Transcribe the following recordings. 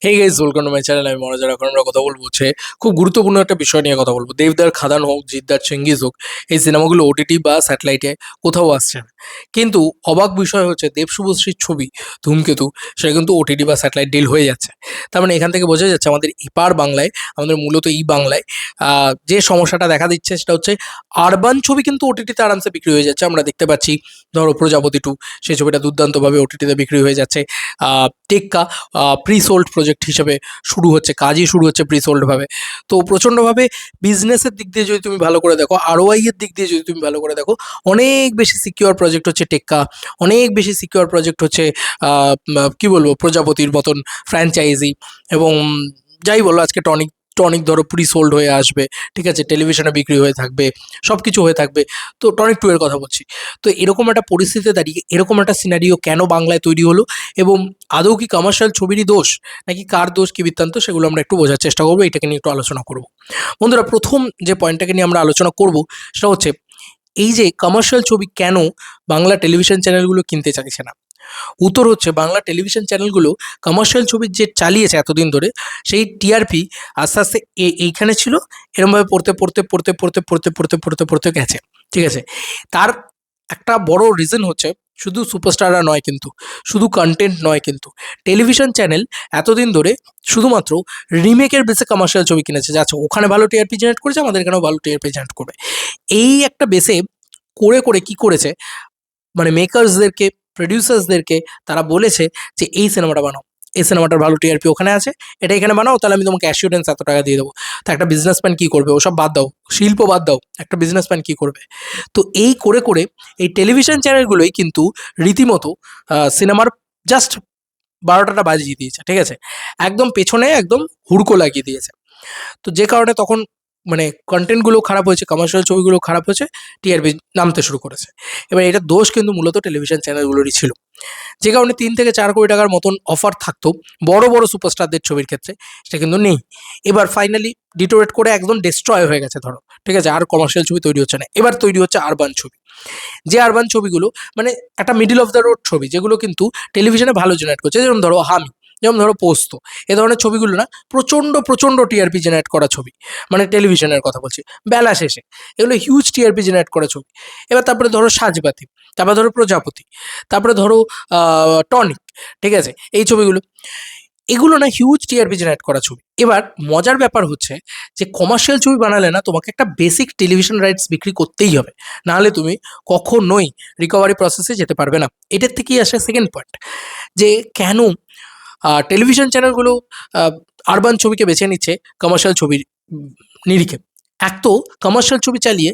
Hey guys, welcome to my channel. আমি মনোজ। এখন আমরা কথা বলবো হচ্ছে খুব গুরুত্বপূর্ণ একটা বিষয় নিয়ে কথা বলবো। দেবদার খাদান হোক, জিদ্দার চেঙ্গিজ হোক, এই সিনেমাগুলো ওটিটি বা স্যাটেলাইটে কোথাও আসছে না। কিন্তু অবাক বিষয় হচ্ছে দেব শুভশ্রীর ছবি ধূমকেতু, সেটা কিন্তু ওটিটি বা স্যাটেলাইট ডিল হয়ে যাচ্ছে। তার মানে এখান থেকে বোঝা যাচ্ছে আমাদের এপার বাংলায়, আমাদের মূলত এই বাংলায় যে সমস্যাটা দেখা দিচ্ছে সেটা হচ্ছে আরবান ছবি কিন্তু ওটিটিতে আরামসে বিক্রি হয়ে যাচ্ছে। আমরা দেখতে পাচ্ছি, ধরো প্রজাপতি টু, সেই ছবিটা দুর্দান্তভাবে ওটিটিতে বিক্রি হয়ে যাচ্ছে। টেক্কা প্রি সোল্ড প্রজেক্ট হিসেবে শুরু হচ্ছে, কাজই শুরু হচ্ছে প্রি সোল্ড ভাবে। তো প্রচণ্ডভাবে বিজনেসের দিক দিয়ে যদি তুমি ভালো করে দেখো, আরওআই এর দিক দিয়ে যদি তুমি ভালো করে দেখো, অনেক বেশি সিকিউর প্রজেক্ট হচ্ছে টেক্কা, অনেক বেশি সিকিউর প্রজেক্ট হচ্ছে কি বলবো, প্রজাপতির মতন ফ্র্যাঞ্চাইজি। এবং যাই বলো, আজকে টনিক টনিক ধরো প্রি সোল্ড হয়ে আসবে, ঠিক আছে, টেলিভিশনে বিক্রি হয়ে থাকবে, সব কিছু হয়ে থাকবে। তো টনিক টু এর কথা বলছি। তো এরকম একটা পরিস্থিতিতে দাঁড়িয়ে এরকম একটা সিনারিও কেন বাংলায় তৈরি হলো, এবং আদৌ কি কমার্শিয়াল ছবিরই দোষ, নাকি কার দোষ, কি বৃত্তান্ত, সেগুলো আমরা একটু বোঝার চেষ্টা করবো, এটাকে নিয়ে একটু আলোচনা করব। বন্ধুরা, প্রথম যে পয়েন্টটাকে নিয়ে আমরা আলোচনা করব সেটা হচ্ছে এই যে কমার্শিয়াল ছবি কেন বাংলা টেলিভিশন চ্যানেলগুলো কিনতে চাইছে না। উত্তর হচ্ছে, বাংলা টেলিভিশন চ্যানেলগুলো কমার্শিয়াল ছবি যে চালিয়েছে এতদিন ধরে, সেই টিআরপি আস্তে আস্তে এইখানে ছিল, এরমভাবে পড়তে পড়তে পড়তে পড়তে পড়তে পড়তে পড়তে পড়তে গেছে, ঠিক আছে। তার একটা বড় রিজন হচ্ছে, শুধু সুপারস্টাররা নয় কিন্তু, শুধু কন্টেন্ট নয় কিন্তু, টেলিভিশন চ্যানেল এতদিন ধরে শুধুমাত্র রিমেকের বেসে কমার্শিয়াল ছবি কিনেছে, যাচ্ছে ওখানে ভালো টিআরপি জেনারেট করেছে, আমাদের এখানেও ভালো টিআরপি জেনারেট করবে। এই একটা বেসে করে করে কি করেছে, মানে মেকার্সদেরকে, প্রডিউসার্সদেরকে তারা বলেছে যে এই সিনেমাটা বানাও, এই সিনেমাটার ভালো টিআরপি ওখানে আছে, এটা এখানে বানাও, তাহলে আমি তোমাকে অ্যাসিওরেন্স এত টাকা দিয়ে দেবো। তো একটা বিজনেসম্যান কী করবে, ওসব বাদ দাও, শিল্প বাদ দাও, একটা বিজনেসম্যান কী করবে। তো এই করে করে এই টেলিভিশন চ্যানেলগুলোই কিন্তু রীতিমতো সিনেমার জাস্ট ১২টাটা বাজিয়ে দিয়েছে, ঠিক আছে, একদম পেছনে একদম হুড়কো লাগিয়ে দিয়েছে। তো যে কারণে তখন মানে কন্টেন্টগুলো খারাপ হয়েছে, কমার্শিয়াল ছবিগুলো খারাপ হয়েছে, টিআরপি নামতে শুরু করেছে। এবার এটা দোষ কিন্তু মূলত টেলিভিশন চ্যানেলগুলোরই ছিল, যে কারণে ৩ থেকে ৪ কোটি টাকার মতন অফার থাকতো বড় বড় সুপারস্টারদের ছবির ক্ষেত্রে, সেটা কিন্তু নেই। এবার ফাইনালি ডিটোরেট করে একদম ডিস্ট্রয় হয়ে গেছে, ধরো, ঠিক আছে, আর কমার্শিয়াল ছবি তৈরি হচ্ছে না। এবার তৈরি হচ্ছে আরবান ছবি, যে আরবান ছবিগুলো মানে একটা মিডল অফ দ্য রোড ছবি, যেগুলো কিন্তু টেলিভিশনে ভালো জেনারেট করছে, যেমন ধরো হামি, যেমন ধরো পোস্ত, এ ধরনের ছবিগুলো না প্রচণ্ড প্রচণ্ড টিআরপি জেনারেট করা ছবি, মানে টেলিভিশনের কথা বলছি, বেলা শেষে এগুলো হিউজ টিআরপি জেনারেট করা ছবি। এবার তারপরে ধরো সাজবাতি, তারপরে ধরো প্রজাপতি, তারপরে ধরো টনিক, ঠিক আছে, এই ছবিগুলো, এগুলো না হিউজ টিআরপি জেনারেট করা ছবি। এবার মজার ব্যাপার হচ্ছে যে কমার্শিয়াল ছবি বানালে না তোমাকে একটা বেসিক টেলিভিশন রাইটস বিক্রি করতেই হবে, নাহলে তুমি কখনোই রিকভারি প্রসেসে যেতে পারবে না। এটার থেকেই আসে সেকেন্ড পয়েন্ট, যে কেন টেলিভিশন চ্যানেলগুলো আরবান ছবিকে বেছে নিচ্ছে কমার্শিয়াল ছবির নিরিখে। এক তো কমার্শিয়াল ছবি চালিয়ে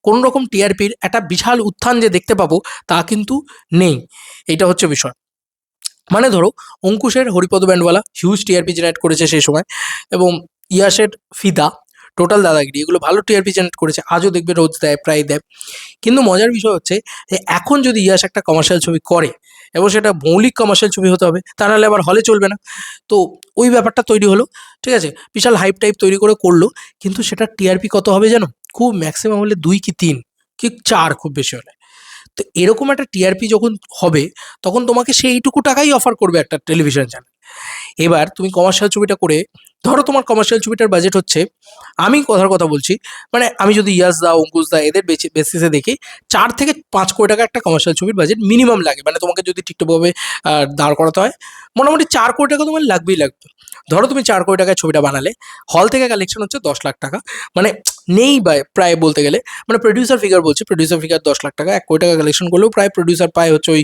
কোনো রকম টিআরপির একটা বিশাল উত্থান যে দেখতে পাবো তা কিন্তু নেই, এইটা হচ্ছে বিষয়। মানে ধরো অঙ্কুশের হরিপদ ব্যান্ডওয়ালা হিউজ টিআরপি জেনারেট করেছে সেই সময়, এবং ইয়াসের ফিদা, টোটাল দাদাগিরি, এগুলো ভালো টিআরপি জেনারেট করেছে, আজও দেখবে রোজ দেয়, প্রায় দেয়। কিন্তু মজার বিষয় হচ্ছে যে এখন যদি ইয়াস একটা কমার্শিয়াল ছবি করে, এবং সেটা মৌলিক কমার্শিয়াল ছবি হতে হবে, তা নাহলে আবার হলে চলবে না। তো ওই ব্যাপারটা তৈরি হলো, ঠিক আছে, বিশাল হাইপ টাইপ তৈরি করে করলো, কিন্তু সেটা টিআরপি কত হবে জানো, খুব ম্যাক্সিমাম হলে ২ কি ৩ কি ৪, খুব বেশি হলে। তো এরকম একটা টিআরপি যখন হবে, তখন তোমাকে সেইটুকু টাকাই অফার করবে একটা টেলিভিশন চ্যানেল। এবার তুমি কমার্শিয়াল ছবিটা করে, ধরো তোমার কমার্শিয়াল ছবিটার বাজেট হচ্ছে, আমি কথার কথা বলছি, মানে আমি যদি ইয়াস দা, অঙ্কুশ দা, এদের বেসিসে দেখি, ৪ থেকে ৫ কোটি টাকা একটা কমার্শিয়াল ছবির বাজেট মিনিমাম লাগে, মানে তোমাকে যদি ঠিকঠাকভাবে দাঁড় করাতে হয়, মোটামুটি ৪ কোটি টাকা তোমার লাগবেই লাগবে। ধরো তুমি ৪ কোটি টাকায় ছবিটা বানালে, হল থেকে কালেকশন হচ্ছে ১০ লাখ টাকা, মানে নেই বা প্রায় বলতে গেলে, মানে প্রডিউসার ফিগার বলছি, প্রডিউসার ফিগার ১০ লাখ টাকা, ১ কোটি টাকা কালেকশন করলেও প্রায় প্রডিউসার পায় হচ্ছে ওই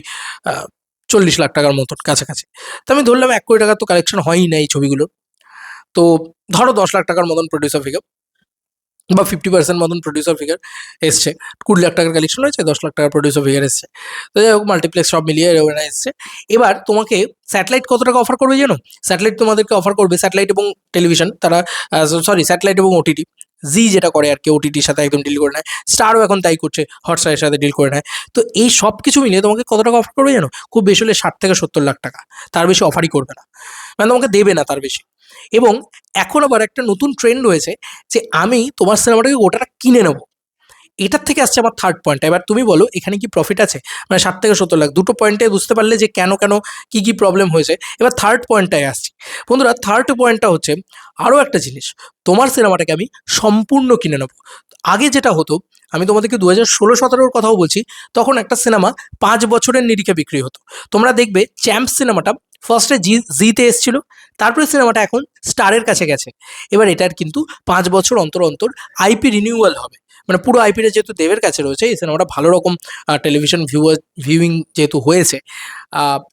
৪০ লাখ টাকার মতন কাছাকাছি। তো আমি ধরলাম ১ কোটি টাকার তো কালেকশন হয়ই না এই ছবিগুলো। তো ধরো ১০ লাখ টাকার মতন প্রডিউসার ফিগার, বা 50% মতন প্রডিউসার ফিগার এসছে, ২০ লাখ টাকার কালেকশন হয়েছে, ১০ লাখ টাকার প্রডিউসার ফিগার এসছে। তো যাই হোক, মাল্টিপ্লেক্স সব মিলিয়ে ওরা এসছে। এবার তোমাকে স্যাটেলাইট কত টাকা অফার করবে জানো? স্যাটেলাইট তোমাদেরকে অফার করবে, স্যাটেলাইট এবং টেলিভিশন, তারা সরি, স্যাটেলাইট এবং ওটিটি, জি যেটা করে আর কি, ওটিটির সাথে একদম ডিল করে নেয়, স্টারও এখন তাই করছে, হটস্টারের সাথে ডিল করে নেয়। তো এই সব কিছু মিলিয়ে তোমাকে কত টাকা অফার করবে জানো? খুব বেশি হলে ৬০ থেকে ৭০ লাখ টাকা, তার বেশি অফারই করবে না, মানে তোমাকে দেবে না তার বেশি। এবং এখন আবার একটা নতুন ট্রেন্ড হয়েছে, যে আমি তোমার সিনেমাটাকে গোটাটা কিনে নেব, এটার থেকে আসছে আমার থার্ড পয়েন্ট। এবার তুমি বলো এখানে কি প্রফিট আছে? মানে 60 থেকে 70 লাখ দুটো পয়েন্টে বুঝতে পারলে যে কেন কেন কি কি প্রবলেম হয়েছে। এবার থার্ড পয়েন্টটায় আসছি বন্ধুরা। থার্ড পয়েন্টটা হচ্ছে আরও একটা জিনিস, তোমার সিনেমাটাকে আমি সম্পূর্ণ কিনে নেবো। আগে যেটা হতো, আমি তোমাদেরকে 2016-17 কথাও বলছি, তখন একটা সিনেমা 5 বছরের নিরিখে বিক্রি হতো। তোমরা দেখবে চ্যাম্প সিনেমাটা ফার্স্টে জিতে এসেছিল, তারপরে সিনেমাটা এখন স্টারের কাছে গেছে। এবার এটার কিন্তু 5 বছর অন্তর অন্তর আইপি রিনিউয়াল হবে। মানে পুরো আইপিটা যেহেতু দেবের কাছে রয়েছে, এই সিনেমাটা ভালো রকম টেলিভিশন ভিউইং যেহেতু হয়েছে,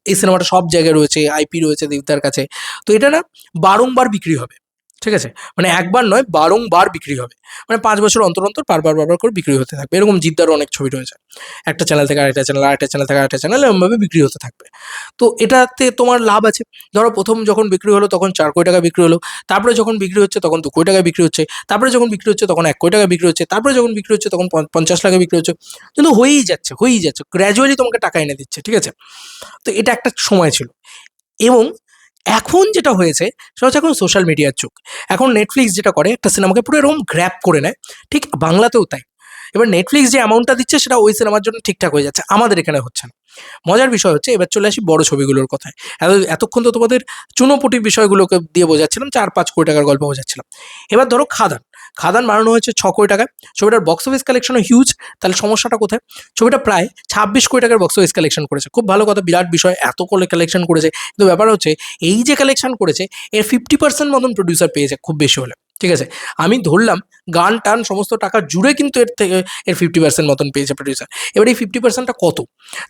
এই সিনেমাটা সব জায়গায় রয়েছে, আইপি রয়েছে দেবদার কাছে। তো এটা না বারংবার বিক্রি হবে, ঠিক আছে? মানে একবার নয়, বারংবার বিক্রি হবে। মানে 5 বছর অন্তর অন্তর বারবার করে বিক্রি হতে থাকবে। এরকম জিদ্দারও অনেক ছবি রয়েছে, একটা চ্যানেল থেকে আরেকটা চ্যানেল, আরেকটা চ্যানেল থেকে আরেকটা চ্যানেল, এরকমভাবে বিক্রি হতে থাকবে। তো এটাতে তোমার লাভ আছে। ধরো প্রথম যখন বিক্রি হলো তখন 4 কোটি টাকা বিক্রি হলো, তারপরে যখন বিক্রি হচ্ছে তখন 2 কোটি টাকা বিক্রি হচ্ছে, তারপরে যখন বিক্রি হচ্ছে তখন 1 কোটি টাকা বিক্রি হচ্ছে, তারপরে যখন বিক্রি হচ্ছে তখন 50 লাখে বিক্রি হচ্ছে। কিন্তু হয়েই যাচ্ছে গ্র্যাজুয়ালি তোমাকে টাকা এনে দিচ্ছে, ঠিক আছে? তো এটা একটা সময় ছিল। এবং এখন যেটা হয়েছে সেটা হচ্ছে এখন সোশ্যাল মিডিয়ার যুগ। এখন নেটফ্লিক্স যেটা করে, একটা সিনেমাকে পুরো এরকম গ্র্যাব করে নেয়, ঠিক বাংলাতেও তাই। এবার নেটফ্লিক্স যে অ্যামাউন্টটা দিচ্ছে সেটা ওই সিনেমার জন্য ঠিকঠাক হয়ে যাচ্ছে, আমাদের এখানে হচ্ছে না। মজার বিষয় হচ্ছে, এবার চলে আসি বড় ছবিগুলোর কথায়। এতক্ষণ তো তোমাদের চুনোপুটির বিষয়গুলোকে দিয়ে বোঝাচ্ছিলাম, 4-5 কোটি টাকার গল্প বোঝাচ্ছিলাম। এবার ধরো খাদান, খাদান বানানো হয়েছে 6 কোটি টাকায়, ছবিটার বক্স অফিস কালেকশনও হিউজ। তাহলে সমস্যাটা কোথায়? ছবিটা প্রায় 26 কোটি টাকার বক্স অফিস কালেকশন করেছে, খুব ভালো কথা, বিরাট বিষয়, এত করে কালেকশন করেছে। কিন্তু ব্যাপার হচ্ছে এই যে কালেকশন করেছে এর 50% মতন প্রডিউসার পেয়েছে খুব বেশি হলে, ঠিক আছে? আমি ধরলাম গান টান সমস্ত টাকা জুড়ে কিন্তু এর থেকে এর 50% মতন পেয়েছে প্রডিউসার। এবার এই 50%টা কত?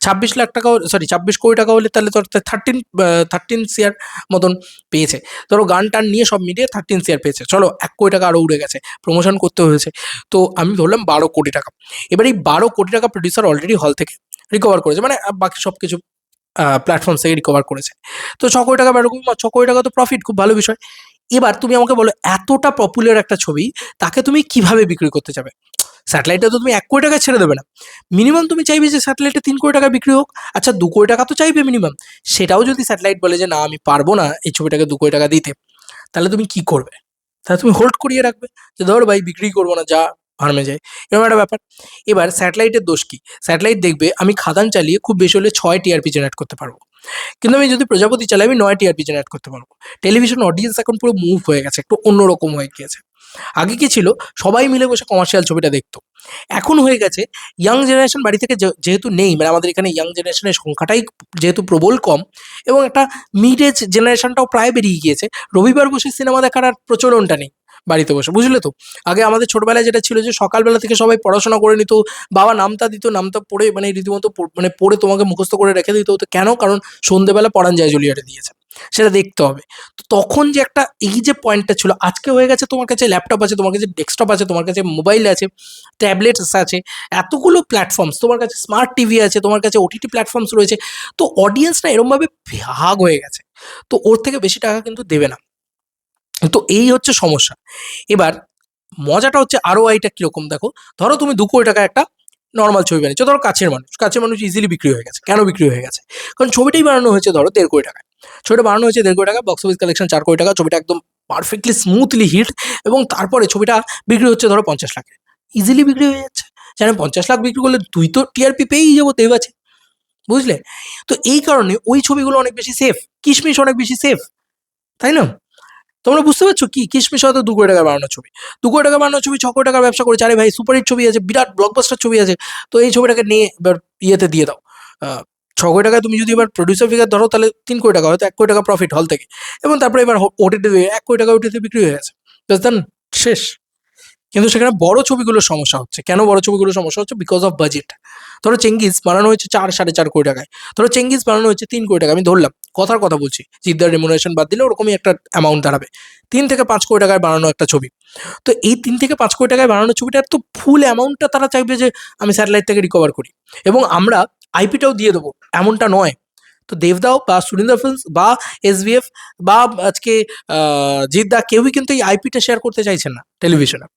26 লাখ টাকা, সরি 26 কোটি টাকা হলে তাহলে তোর 13 সিআর মতন পেয়েছে। ধরো গান টান নিয়ে সব মিলিয়ে 13 সিআর পেয়েছে, চলো 1 কোটি টাকা আরও উড়ে গেছে, প্রমোশন করতে হয়েছে। তো আমি ধরলাম 12 কোটি টাকা। এবার এই 12 কোটি টাকা প্রডিউসার অলরেডি হল থেকে রিকভার করেছে, মানে বাকি সব কিছু প্ল্যাটফর্ম থেকে রিকভার করেছে। তো 6 কোটি টাকা, এরকম 6 কোটি টাকা তো প্রফিট, খুব ভালো বিষয়। এবার তুমি আমাকে বলো, এতটা পপুলার একটা ছবি তাকে তুমি কিভাবে বিক্রি করতে যাবে? স্যাটেলাইটে তো তুমি 1 কোটি টাকা ছেড়ে দেবে না, মিনিমাম তুমি চাইবে যে স্যাটেলাইটে 3 কোটি টাকা বিক্রি হোক। আচ্ছা 2 কোটি টাকা তো চাইবে মিনিমাম। সেটাও যদি স্যাটেলাইট বলে যে না আমি পারবো না এই ছবিটাকে 2 কোটি টাকা দিতে, তাহলে তুমি কি করবে? তাহলে তুমি হোল্ড করিয়ে রাখবে যে ধর ভাই বিক্রি করবো না, যা ফার্মে যায়, এরকম একটা ব্যাপার। এবার স্যাটেলাইটের দোষ কি? স্যাটেলাইট দেখবে আমি খাদান চালিয়ে খুব বেশি হলে 6 টিআরপি জেনারেট করতে পারবো, কিন্তু আমি যদি প্রজাপতি চালাই আমি 9 টিআরপি জেনারেট করতে পারবো। টেলিভিশন অডিয়েন্স এখন পুরো মুভ হয়ে গেছে, একটু অন্যরকম হয়ে গিয়েছে। আগে কি ছিল, সবাই মিলে বসে কমার্শিয়াল ছবিটা দেখতো। এখন হয়ে গেছে ইয়াং জেনারেশন বাড়ি থেকে যেহেতু নেই, মানে আমাদের এখানে ইয়াং জেনারেশনের সংখ্যাটাই যেহেতু প্রবল কম, এবং একটা মিড এজ জেনারেশনটাও প্রায় বেরিয়ে গিয়েছে, রবিবার বসে সিনেমা দেখার আর প্রচলনটা নেই বাড়িতে বসে, বুঝলে তো? আগে আমাদের ছোটবেলায় যেটা ছিল যে সকালবেলা থেকে সবাই পড়াশোনা করে নিত, বাবা নামতা দিত, নামতা পড়ে মানে রীতিমতো মানে পড়ে তোমাকে মুখস্থ করে রেখে দিত। তো কেন? কারণ সন্ধেবেলা পড়ান যায় জুলিয়াটে দিয়েছে, সেটা দেখতে হবে। তো তখন যে একটা এই যে পয়েন্টটা ছিল, আজকে হয়ে গেছে তোমার কাছে ল্যাপটপ আছে, তোমার কাছে ডেস্কটপ আছে, তোমার কাছে মোবাইল আছে, ট্যাবলেটস আছে, এতগুলো প্ল্যাটফর্মস, তোমার কাছে স্মার্ট টিভি আছে, তোমার কাছে ওটিটি প্ল্যাটফর্মস রয়েছে। তো অডিয়েন্সটা এরমভাবে ভাগ হয়ে গেছে, তো ওর থেকে বেশি টাকা কিন্তু দেবে না। তো এই হচ্ছে সমস্যা। এবার মজাটা হচ্ছে আরও আইটা কীরকম দেখো, ধরো তুমি 2 কোটি টাকা একটা নর্মাল ছবি বানিয়েছো, ধরো কাছের মানুষ ইজিলি বিক্রি হয়ে গেছে। কেন বিক্রি হয়ে গেছে? কারণ ছবিটাই বানানো হয়েছে ধরো 1.5 কোটি টাকায়, ছবিটা বানানো হয়েছে 1.5 কোটি টাকা, বক্স অফিস কালেকশন 4 কোটি টাকা, ছবিটা একদম পারফেক্টলি স্মুথলি হিট, এবং তারপরে ছবিটা বিক্রি হচ্ছে ধরো 50 লাখে, ইজিলি বিক্রি হয়ে যাচ্ছে। জানেন 50 লাখ বিক্রি করলে তুই তো টিআরপি পেয়েই যাবো, দেব আছে, বুঝলে? তো এই কারণে ওই ছবিগুলো অনেক বেশি সেফ, কিশমিশ অনেক বেশি সেফ, তাই না? তোমরা বুঝতে পারছো কি? কিশমিশ হয়তো 2 কোটি টাকা বানানো ছবি, 2 কোটি টাকা বানানো ছবি 6 কোটি টাকার ব্যবসা করেছে, আরে ভাই সুপারহিট ছবি আছে, বিরাট ব্লকবাস্টার ছবি আছে, তো এই ছবিটাকে নিয়ে এবার ইয়েতে দিয়ে দাও। 6 কোটি টাকায় তুমি যদি এবার প্রডিউসার ফিগার ধরো, তাহলে 3 কোটি টাকা, হয়তো 1 কোটি টাকা প্রফিট হল থেকে, এবং তারপরে এবার ওটিটি 1 কোটি টাকা ওটিতে বিক্রি হয়ে গেছে, বুঝতেন? শেষ। কিন্তু সেখানে বড় ছবিগুলোর সমস্যা হচ্ছে। কেন বড় ছবিগুলোর সমস্যা হচ্ছে? Because of budget. ধরো চেঙ্গিজ বানানো হয়েছে 4-4.5 কোটি টাকায়, ধরো চেঙ্গিজ বানানো হয়েছে 3 কোটি টাকা, আমি ধরলাম, কথার কথা বলছি, জিদ্দার রেমুনারেশন বাদ দিলে ওরকমই একটা অ্যামাউন্ট দাঁড়াবে। 3 থেকে 5 কোটি টাকায় বানানো একটা ছবি। তো এই 3 থেকে 5 কোটি টাকায় বানানো ছবিটার তো ফুল অ্যামাউন্টটা তারা চাইবে যে আমি স্যাটেলাইট থেকে রিকভার করি, এবং আমরা আইপিটাও দিয়ে দেবো, এমনটা নয়। তো দেবদাও বা সুরিন্দর ফিল্মস বা এসভিএফ বা আজকে জিদ্দা কেউই কিন্তু এই আইপিটা শেয়ার করতে চাইছেন না টেলিভিশনে।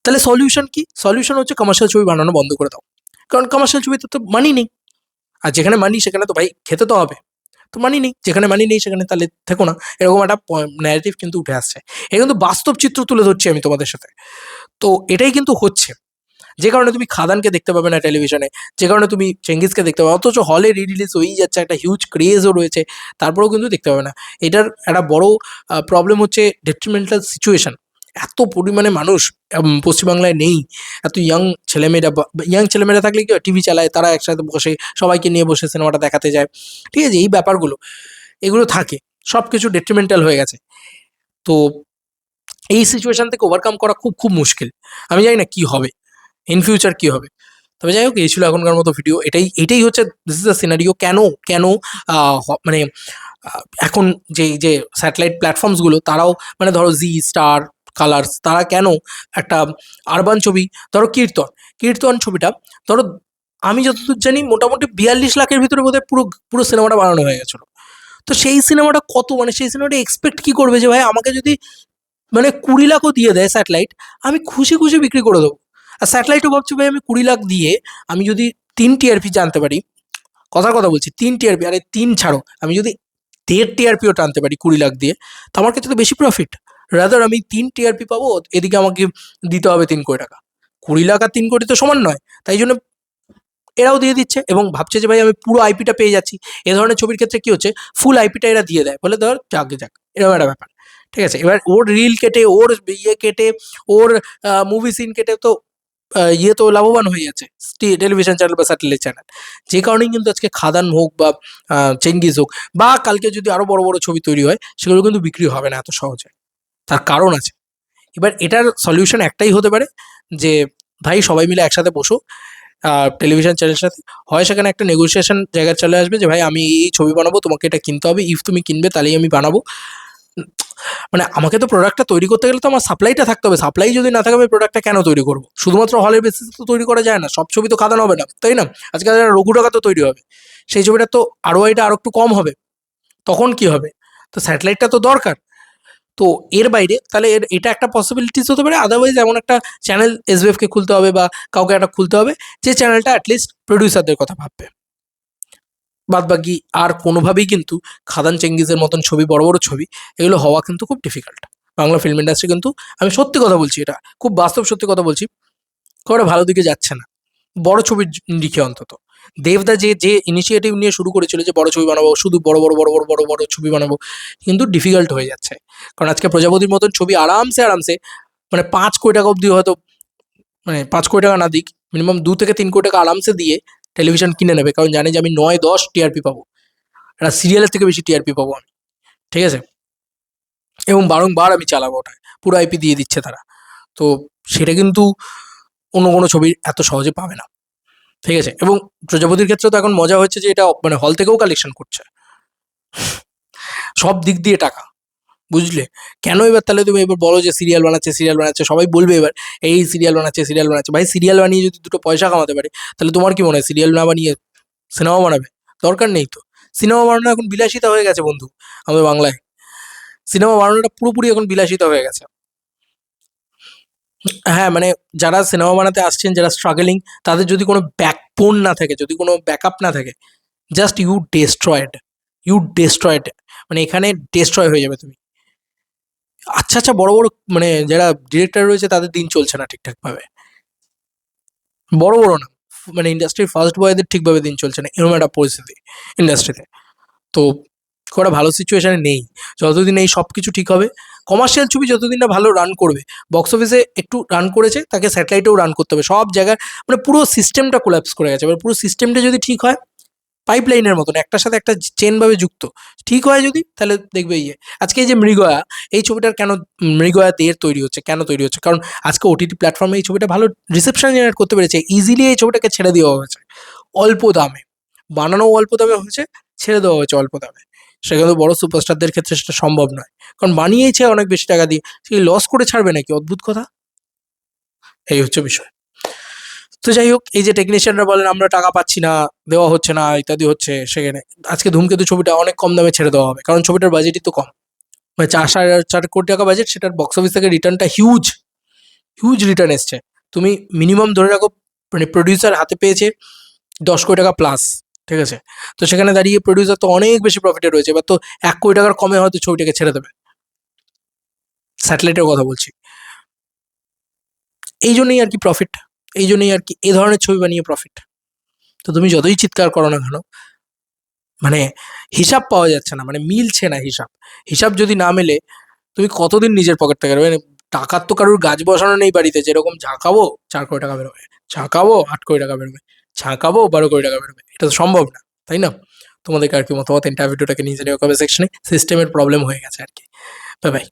তাহলে সলিউশন কি? সলিউশন হচ্ছে কমার্শিয়াল ছবি বানানো বন্ধ করে দাও, কারণ কমার্শিয়াল ছবিতে তো মানি নেই, আর যেখানে মানি সেখানে তো ভাই খেতে তো হবে। তো মানি নেই, যেখানে মানি নেই সেখানে তাহলে থেকো না, এরকম একটা ন্যারেটিভ কিন্তু উঠে আসছে। এটা কিন্তু বাস্তব চিত্র তুলে ধরছি আমি তোমাদের সাথে। তো এটাই কিন্তু হচ্ছে। যে কারণে তুমি খাদানকে দেখতে পাবে না টেলিভিশনে, যে কারণে তুমি চেঙ্গিজকে দেখতে পাবে, অথচ হলে রিলিজ হয়েই যাচ্ছে, একটা হিউজ ক্রেজও রয়েছে, তারপরেও কিন্তু দেখতে পাবে না। এটার একটা বড় প্রবলেম হচ্ছে ডেট্রিমেন্টাল সিচুয়েশন। এত পরিমাণে মানুষ পশ্চিমবাংলায় নেই, এত ছেলেমেয়েরা ইয়াং ছেলেমেয়েরা থাকলে কি টিভি চালায়, তারা একসাথে বসে সবাইকে নিয়ে বসে সিনেমাটা দেখাতে যায়, ঠিক আছে, এই ব্যাপারগুলো এগুলো থাকে, সব কিছু ডেট্রিমেন্টাল হয়ে গেছে। তো এই সিচুয়েশন থেকে ওভারকাম করা খুব খুব মুশকিল। আমি জানি না কি হবে, ইন ফিউচার কি হবে। তবে যাই হোক, এই ছিল এখনকার মতো ভিডিও। এটাই হচ্ছে দিস ইজ দ্য সিনারিও। কেন কেন মানে এখন যে স্যাটেলাইট প্ল্যাটফর্মসগুলো তারাও মানে ধরো জি স্টার, কালার্স, তারা কেন একটা আরবান ছবি, ধরো কীর্তন, কীর্তন ছবিটা ধরো আমি যতদূর জানি মোটামুটি 42 লাখের ভিতরে বোধহয় পুরো পুরো সিনেমাটা বানানো হয়ে গেছিলো। তো সেই সিনেমাটা কত, মানে সেই সিনেমাটা এক্সপেক্ট কি করবে যে ভাই আমাকে যদি মানে 20 লাখও দিয়ে দেয় স্যাটেলাইট, আমি খুশি খুশি বিক্রি করে দেবো। আর স্যাটেলাইটও ভাবছি ভাই আমি 20 লাখ দিয়ে আমি যদি 3 টিআরপি জানতে পারি, কথার কথা বলছি 3 টিআরপি, আরে 3 ছাড়ো, আমি যদি 1.5 টিআরপিও টানতে পারি 20 লাখ দিয়ে, তো আমার কাছে তো বেশি প্রফিট। রাদার আমি 3 টিআরপি পাবো, এদিকে আমাকে দিতে হবে 3 কোটি টাকা। 20 লাখ আর 3 কোটি তো সমান নয়, তাই জন্য এরাও দিয়ে দিচ্ছে এবং ভাবছে যে ভাই আমি পুরো আইপিটা পেয়ে যাচ্ছি। এ ধরনের ছবির ক্ষেত্রে কি হচ্ছে, ফুল আইপিটা এরা দিয়ে দেয়, বলে ধর যাক যাক, এরকম একটা ব্যাপার। ঠিক আছে, এবার ওর রিল কেটে, ওর ইয়ে কেটে, ওর মুভি সিন কেটে তো ইয়ে তো লাভবান হয়ে যাচ্ছে টেলিভিশন চ্যানেল বা স্যাটেলাইট চ্যানেল। যে কারণেই কিন্তু আজকে খাদান হোক বা চেঙ্গিজ হোক বা কালকে যদি আরো বড় বড় ছবি তৈরি হয়, সেগুলো কিন্তু বিক্রি হবে না এত সহজে। তার কারণ আছে। এবার এটার সলিউশন একটাই হতে পারে যে ভাই সবাই মিলে একসাথে বসো টেলিভিশন চ্যানেলের সাথে, হয় সেখানে একটা নেগোসিয়েশন জায়গায় চলে আসবে যে ভাই আমি এই ছবি বানাবো, তোমাকে এটা কিনতে হবে, ইফ তুমি কিনবে তাহলেই আমি বানাবো। মানে আমাকে তো প্রোডাক্টটা তৈরি করতে গেলে তো আমার সাপ্লাইটা থাকতে হবে, সাপ্লাই যদি না থাকে আমি প্রোডাক্টটা কেন তৈরি করবো? শুধুমাত্র হলের বেসিসে তো তৈরি করা যায় না, সব ছবি তো খাদান হবে না, তাই না? আজকে রঘু টাকা তো তৈরি হবে, সেই ছবিটা তো আরওআইটা আরো একটু কম হবে, তখন কি হবে? তো স্যাটেলাইটটা তো দরকার। তো এর বাইরে তাহলে এটা একটা পসিবিলিটিস হতে পারে, আদারওয়াইজ এমন একটা চ্যানেল এসবিএফকে খুলতে হবে বা কাউকে একটা খুলতে হবে যে চ্যানেলটা অ্যাটলিস্ট প্রডিউসারদের কথা ভাববে। বাদবাকি আর কোনোভাবেই কিন্তু খাদান চেঙ্গিজের মতন ছবি, বড় বড় ছবি, এগুলো হওয়া কিন্তু খুব ডিফিকাল্ট। বাংলা ফিল্ম ইন্ডাস্ট্রি কিন্তু, আমি সত্যি কথা বলছি, এটা খুব বাস্তব সত্যি কথা বলছি, খুব একটা ভালো দিকে যাচ্ছে না বড় ছবির দিকে অন্তত। দেবদা যে যে ইনিশিয়েটিভ নিয়ে শুরু করেছিল যে বড় ছবি বানাবো, শুধু বড় বড় বড় বড় বড় বড় ছবি বানাবো, কিন্তু ডিফিকাল্ট হয়ে যাচ্ছে। কারণ আজকে প্রজাপতির মতন ছবি আরামসে আরামসে মানে 5 কোটি টাকা অব্দি হয়তো, মানে 5 কোটি টাকা না দিক, মিনিমাম 2 থেকে 3 কোটি টাকা আরামসে দিয়ে টেলিভিশন কিনে নেবে, কারণ জানে যে আমি 9-10 টিআরপি পাবো, একটা সিরিয়ালের থেকে বেশি টিআরপি পাবো আমি। ঠিক আছে, এবং বারংবার আমি চালাবো ওটা, পুরো আইপি দিয়ে দিচ্ছে তারা। তো সেটা কিন্তু অন্য কোনো ছবি এত সহজে পাবে না। ঠিক আছে, এবং প্রজাপতির ক্ষেত্রে তো এখন মজা হচ্ছে যে এটা মানে হল থেকেও কালেকশন করছে, সব দিক দিয়ে টাকা, বুঝলে? কেন এবার তাহলে তুমি এবার বলো যে সিরিয়াল বানাচ্ছে, সিরিয়াল বানাচ্ছে, সবাই বলবে এবার এই সিরিয়াল বানাচ্ছে, সিরিয়াল বানাচ্ছে। ভাই সিরিয়াল বানিয়ে যদি দুটো পয়সা কামাতে পারে, তাহলে তোমার কি মনে হয় সিরিয়াল না বানিয়ে সিনেমা বানাবে? দরকার নেই তো। সিনেমা বানানো এখন বিলাসিতা হয়ে গেছে বন্ধু, আমাদের বাংলায় সিনেমা বানানোটা পুরোপুরি এখন বিলাসিতা হয়ে গেছে। হ্যাঁ, মানে যারা সিনেমা বানাতে আসছেন, যারা স্ট্রাগলিং, তাদের যদি কোনো ব্যাকবোন না থাকে, যদি কোনো ব্যাকআপ না থাকে, জাস্ট ইউ ডেস্ট্রয়েড, মানে এখানে ডেস্ট্রয় হয়ে যাবে তুমি। আচ্ছা আচ্ছা, বড় বড় মানে যারা ডিরেক্টর রয়েছে তাদের দিন চলছে না ঠিকঠাক ভাবে, বড় বড় না, মানে ইন্ডাস্ট্রির ফার্স্ট বয়দের ঠিকভাবে দিন চলছে না, এরকম একটা পরিস্থিতি ইন্ডাস্ট্রিতে। তো খুব একটা ভালো সিচুয়েশনে নেই। যতদিন এই সব কিছু ঠিক হবে, কমার্শিয়াল ছবি যতদিন না ভালো রান করবে, বক্স অফিসে একটু রান করেছে, তাকে স্যাটেলাইটেও রান করতে হবে, সব জায়গায় মানে পুরো সিস্টেমটা কোল্যাপস করে গেছে। এবার পুরো সিস্টেমটা যদি ঠিক হয়, পাইপলাইনের মতন একটার সাথে একটা চেনভাবে যুক্ত, ঠিক হয় যদি, তাহলে দেখবে ইয়ে। আজকে এই যে মৃগয়া, এই ছবিটার কেন মৃগয়া দের তৈরি হচ্ছে, কেন তৈরি হচ্ছে? কারণ আজকে ওটিটি প্ল্যাটফর্মে এই ছবিটা ভালো রিসেপশন জেনারেট করতে পেরেছে, ইজিলি এই ছবিটাকে ছেড়ে দেওয়া হয়েছে অল্প দামে, বানানো অল্প দামে হয়েছে, ছেড়ে দেওয়া হয়েছে অল্প দামে। সেখানে বড় সুপারস্টারদের ক্ষেত্রে সেটা সম্ভব নয়, কারণ বানিয়েছে অনেক বেশি টাকা দিয়ে, সেই লস করে ছাড়বে নাকি? অদ্ভুত কথা। এই হচ্ছে বিষয়। তো যাই হোক, এই যে টেকনিশিয়ানরা বলেন আমরা টাকা পাচ্ছি না, দেওয়া হচ্ছে না, ইত্যাদি হচ্ছে, সেখানে আজকে ধূমকেতু ছবিটা অনেক কম দামে ছেড়ে দেওয়া হবে, কারণ ছবিটার বাজেটই তো কম, মানে 4-4.5 কোটি টাকা বাজেট, সেটার বক্স অফিস থেকে রিটার্নটা হিউজ, হিউজ রিটার্ন এসছে। তুমি মিনিমাম ধরে রাখো, মানে প্রডিউসার হাতে পেয়েছে 10 কোটি টাকা প্লাস, ঠিক আছে? তো সেখানে দাঁড়িয়ে প্রডিউসার তো অনেক বেশি প্রফিটে রয়েছে, এবার তো 1 কোটি টাকার কমে হয়তো ছবিটাকে ছেড়ে দেবে, স্যাটেলাইটের কথা বলছি। এই জন্যই আর কি প্রফিট। এই জন্যই আর কি এ ধরনের ছবি বানিয়ে প্রফিট। তো তুমি যতই চিৎকার করো না কেন, মানে হিসাব পাওয়া যাচ্ছে না, মানে মিলছে না হিসাব। হিসাব যদি না মেলে তুমি কতদিন নিজের পকেট থেকে বেরোবে? টাকার তো কারোর গাছ বসানো নেই বাড়িতে, যেরকম ঝাঁকাবো 4 কোটি টাকা বেরোবে, ঝাঁকাবো 8 কোটি টাকা বেরোবে, ঝাঁকাবো 12 কোটি টাকা বেরোবে, এটা তো সম্ভব না, তাই না? তোমাদেরকে আর কি মতামত, এন্টার ভিডিওটাকে নিয়ে জানিও কমেন্ট সেকশনে। সিস্টেমের প্রবলেম হয়ে গেছে আর কি। Bye bye.